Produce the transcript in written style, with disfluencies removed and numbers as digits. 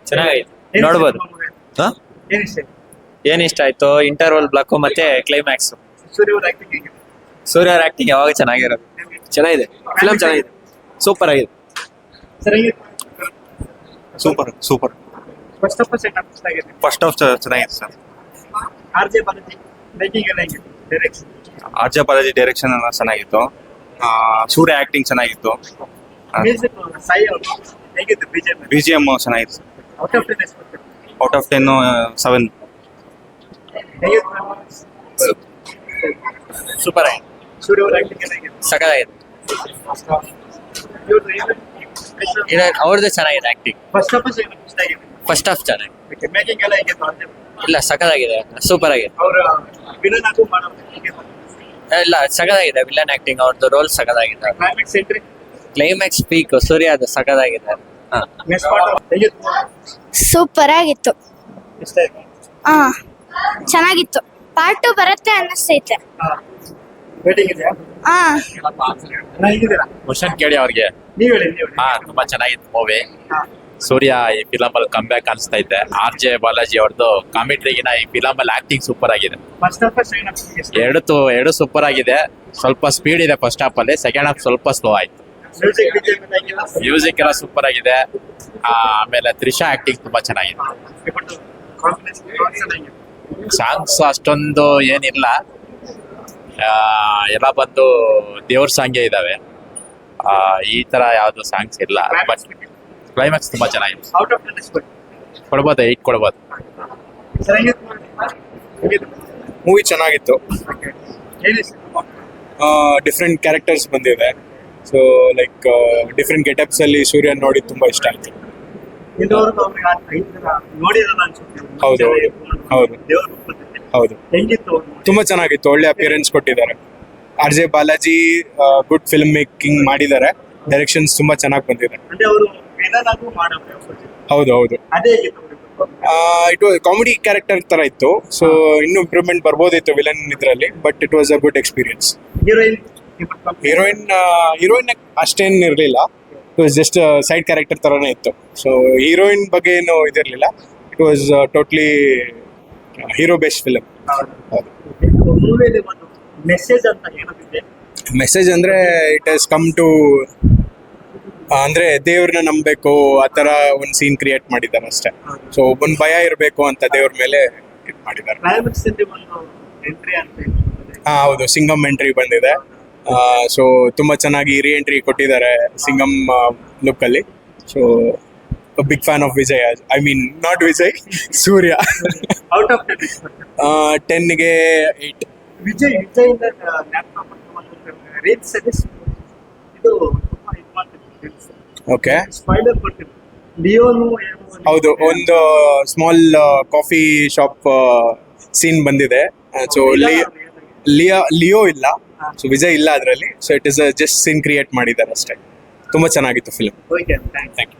ಚೆನ್ನಾಗೈತೆ ನೋಡ್ಬೋದು. ಹಾ ಏನ್ ಇಷ್ಟ ಆಯ್ತು? ಇಂಟರ್ವಲ್ ಬ್ಲಾಕ್ ಮತ್ತೆ ಕ್ಲೈಮ್ಯಾಕ್ಸ್. ಸೂರ್ಯ ಅವ್ರ ಆಕ್ಟಿಂಗ್ ಯಾವಾಗ ಚೆನ್ನಾಗಿರೋದು. ಚೆನ್ನಾಗಿದೆ, ಫಿಲಂ ಚೆನ್ನಾಗಿದೆ, ಸೂಪರ್ ಆಗಿದೆ. Super super. ಫಸ್ಟ್ ಆಫ್ ಚೆನ್ನಾಗಿದೆ. ಫಸ್ಟ್ ಹಾಫ್ ಚೆನ್ನಾಗಿದೆ ಸರ್. ಆರ್ಜೆ ಬಾಲಾಜಿ ಮೇಕಿಂಗ್ ಎಲ್ಲ ಹೇಗಿದೆ? ಡೈರೆಕ್ಷನ್ ಆರ್ಜೆ ಬಾಲಾಜಿ ಡೈರೆಕ್ಷನ್ ಎಲ್ಲ ಚೆನ್ನಾಗಿತ್ತು. ಸೂರ್ಯ ಆಕ್ಟಿಂಗ್ ಚೆನ್ನಾಗಿತ್ತು. ಮ್ಯೂಸಿಕ್ ಸಾಯಿ ಅವರು ಹೇಗಿತ್ತು? ಬಿಜೆಪಿ BGM ಚೆನ್ನಾಗಿತ್ತು. ಔಟ್ ಆಫ್ 10 ಎಷ್ಟು ಕೊಡ್ತೀರಾ? Out of 10 7. ಹೇಗಿತ್ತು? ಸೂಪರ್ ಆಗಿದೆ. ಸೂರ್ಯ ಅವರ ಆಕ್ಟಿಂಗ್ ಎಲ್ಲ ಹೇಗಿದೆ? ಸಖತ್ತಾಗಿದೆ. ಇವ್ರದ್ದು ಏನು ಅವ್ರದ್ದು ಚೆನ್ನಾಗಿದೆ ಆಕ್ಟಿಂಗ್. ಫಸ್ಟ್ ಆಫ್ ಚೆನ್ನಾಗಿದೆ. ಫಸ್ಟ್ ಹಾಫ್ ಚೆನ್ನಾಗಿ ಮೇಕಿಂಗ್ ಎಲ್ಲ ಹೇಗಿತ್ತು? ಆರ್ಜೆ ಇಲ್ಲ ಸಖತ್ತಾಗಿದೆ, ಸೂಪರ್ ಆಗಿದೆ. ಅವರ ವಿಲನ್ ಆಗು ಮಾಡೋದು ಹೇಗಿತ್ತು? ಇಲ್ಲ ಸಖತ್ತಾಗಿದೆ. ವಿಲನ್ ಆಕ್ಟಿಂಗ್ ಅವ್ರದ್ದು ರೋಲ್ ಸಖತ್ತಾಗಿದೆ. ಕ್ಲೈಮ್ಯಾಕ್ಸ್ ಎಂಟ್ರಿ ಕ್ಲೈಮ್ಯಾಕ್ಸ್ ಪೀಕ್ ಸೂರ್ಯ ಅದು ಸಖತ್ತಾಗಿದೆ. ಹಾ ನೆಕ್ಸ್ಟ್ ಪಾರ್ಟ್ ಹೇಗಿತ್ತು? ಸೂಪರ್ ಆಗಿತ್ತು. ಇಷ್ಟ ಆಯ್ತು. ಹಾ ಚೆನ್ನಾಗಿತ್ತು. ಪಾರ್ಟ್ 2 ಬರುತ್ತೆ ಅನ್ನಿಸ್ತೈತೆ. ವೇಟಿಂಗ್ ಇದೆಯಾ? ಹಾ ಹೇಗಿದ್ದೀರಾ? ಕ್ವಶನ್ ಕೇಳಿ ಅವ್ರಿಗೆ. ನೀವ್ ಹೇಳಿ ನೀವು ಹೇಳಿ. ಹಾ, ತುಂಬಾ ಚೆನ್ನಾಗಿತ್ತು ಮೂವಿ. ಹಾ. ಸೂರ್ಯ ಈ ಫಿಲಮ್ ಅಲ್ಲಿ ಕಮ್ ಬ್ಯಾಕ್ ಅನಿಸ್ತಾ ಇದೆ. RJ ಬಾಲಾಜಿ ಅವ್ರದ್ದು ಕಾಮಿಟ್ರಿಗಿನ ಈ ಫಿಲಮ್ ಅಲ್ಲಿ ಆಕ್ಟಿಂಗ್ ಸೂಪರ್ ಆಗಿದೆ. ಫಸ್ಟ್ ಆಫ್ ಎರಡು ಸೂಪರ್ ಆಗಿದೆ. ಸ್ವಲ್ಪ ಸ್ಪೀಡ್ ಇದೆ ಫಸ್ಟ್ ಹಾಫ್ ಅಲ್ಲಿ, ಸೆಕೆಂಡ್ ಹಾಫ್ ಸ್ವಲ್ಪ ಸ್ಲೋ ಆಯ್ತು. ಮ್ಯೂಸಿಕ್ ಬಿಜಿಎಂ ಹೇಗಿಲ್ಲ? ಮ್ಯೂಸಿಕ್ ಎಲ್ಲ ಸೂಪರ್ ಆಗಿದೆ. ಆಮೇಲೆ ತ್ರಿಷಾ ಆಕ್ಟಿಂಗ್ ತುಂಬಾ ಚೆನ್ನಾಗಿದೆ. ಸಾಂಗ್ಸ್ ಅಷ್ಟೊಂದು ಏನಿಲ್ಲ, ಎಲ್ಲ ಬಂದು ದೇವ್ರ ಸಾಂಗೇ ಇದಾವೆ. ಈ ತರ ಯಾವ್ದು ಸಾಂಗ್ಸ್ ಇಲ್ಲ. ಬಟ್ ಕ್ಲೈಮ್ಯಾಕ್ಸ್ ತುಂಬಾ ಚೆನ್ನಾಗಿದೆ. ಔಟ್ ಆಫ್ 10 ಎಷ್ಟು ಕೊಡ್ಬೋದು, 8 ಕೊಡ್ಬೋದು. ಸರ್ ಹೇಗಿತ್ತು? ಮೂವಿ ಚೆನ್ನಾಗಿತ್ತು. ಹೇಳಿ ಡಿಫ್ರೆಂಟ್ ಕ್ಯಾರೆಕ್ಟರ್ಸ್ ಬಂದಿದೆ. ಸೊ ಲೈಕ್ ಡಿಫ್ರೆಂಟ್ ಗೆಟಪ್ಸ್ ಅಲ್ಲಿ ಸೂರ್ಯ ನೋಡಿ ತುಂಬಾ ಇಷ್ಟ ಆಯ್ತು. ಇದುವರೆಗೂ ಅವ್ರಿಗೆ ನೋಡಿರಲ್ಲ ಅನ್ಸುತ್ತೆ. ಹೌದು, ಹೌದು. ದೇವ್ರ ರೂಪದಲ್ಲಿ. ಹೌದು, ಹೆಂಗಿತ್ತು? ತುಂಬಾ ಚೆನ್ನಾಗಿತ್ತು. ಒಳ್ಳೆ ಅಪಿಯರೆನ್ಸ್ ಕೊಟ್ಟಿದ್ದಾರೆ. RJ Balaji good film making ಮಾಡಿದ್ದಾರೆ. ಡೈರೆಕ್ಷನ್ಸ್ ತುಂಬಾ ಚೆನ್ನಾಗಿ ಬಂದಿದೆ. ಅಂದ್ರೆ ಅವರು ವಿಲನ್ ಆಗು ಮಾಡೋದು. ಹೌದು ಹೌದು. ಅದೇ ಹೇಗಿತ್ತು? ಇಟ್ ವಾಸ್ ಕಾಮಿಡಿ ಕ್ಯಾರೆಕ್ಟರ್ ತರ ಇತ್ತು. ಸೊ ಇನ್ನೂ ಇಂಪ್ರೂವ್ಮೆಂಟ್ ಬರ್ಬೋದಿತ್ತು ವಿಲನ್ ಇದ್ರಲ್ಲಿ, but it was a good experience. Heroine heroine ಅಷ್ಟೇನ್ ಇರಲಿಲ್ಲ. It was just side character ತರನೇ ಇತ್ತು. ಸೊ ಹೀರೋಯಿನ್ ಬಗ್ಗೆ ಏನು ಇದಿರಲಿಲ್ಲ. It was totally hero based film. ಮೂವಿಯಲ್ಲಿ ಒಂದು ಮೆಸೇಜ್ ಅಂತ ಏನಿದೆ? ಮೆಸೇಜ್ ಅಂದ್ರೆ ಇಟ್ ಹಸ್ ಕಮ್ ಟು ಅಂದ್ರೆ ದೇವ್ರನ್ನ ನಂಬಬೇಕು, ಆ ತರ ಒಂದು ಸೀನ್ ಕ್ರಿಯೇಟ್ ಮಾಡಿದ್ದಾರೆ ಅಷ್ಟೇ. ಸೊ ಒಬ್ಬನ್ ಭಯ ಇರಬೇಕು ಅಂತ ದೇವ್ರ ಮೇಲೆ ಇದು ಮಾಡಿದ್ದಾರೆ. ಕ್ಲೈಮ್ಯಾಕ್ಸ್ ಅಲ್ಲಿ ಒಂದು ಎಂಟ್ರಿ ಅಂತ ಹೇಳ್ತಾರೆ. ಹೌದು, ಸಿಂಗಮ್ ಎಂಟ್ರಿ ಬಂದಿದೆ. ಸೊ ತುಂಬಾ ಚೆನ್ನಾಗಿ ರೀ ಎಂಟ್ರಿ ಕೊಟ್ಟಿದ್ದಾರೆ ಸಿಂಗಮ್ ಲುಕ್ ಅಲ್ಲಿ. So big fan of Vijay. I mean not Vijay, Suriya. Out of 10 ಎಷ್ಟು? 10ಗೆ 8. ವಿಜಯ್ ಇಂದ ಲ್ಯಾಪ್ಟಾಪ್ ರೀಲ್ಸ್ ಇದು ತುಂಬಾ ಇದು ಮಾಡ್ತಿದ್ರು. ಓಕೆ, ಸ್ಪೈಡರ್ ಕೊಟ್ಟಿದ್ರು. ಲಿಯೋನು ಹೌದು, ಒಂದು ಸ್ಮಾಲ್ ಕಾಫಿ ಶಾಪ್ ಸೀನ್ ಬಂದಿದೆ. ಸೊ ಲಿಯೋ ಇಲ್ಲ, ಸೊ ವಿಜಯ್ ಇಲ್ಲ ಅದರಲ್ಲಿ. So it is just scene create ಮಾಡಿದ್ದಾರೆ ಅಷ್ಟೇ. ತುಂಬಾ ಚೆನ್ನಾಗಿತ್ತು ಫಿಲ್ಮ್. Okay thank you.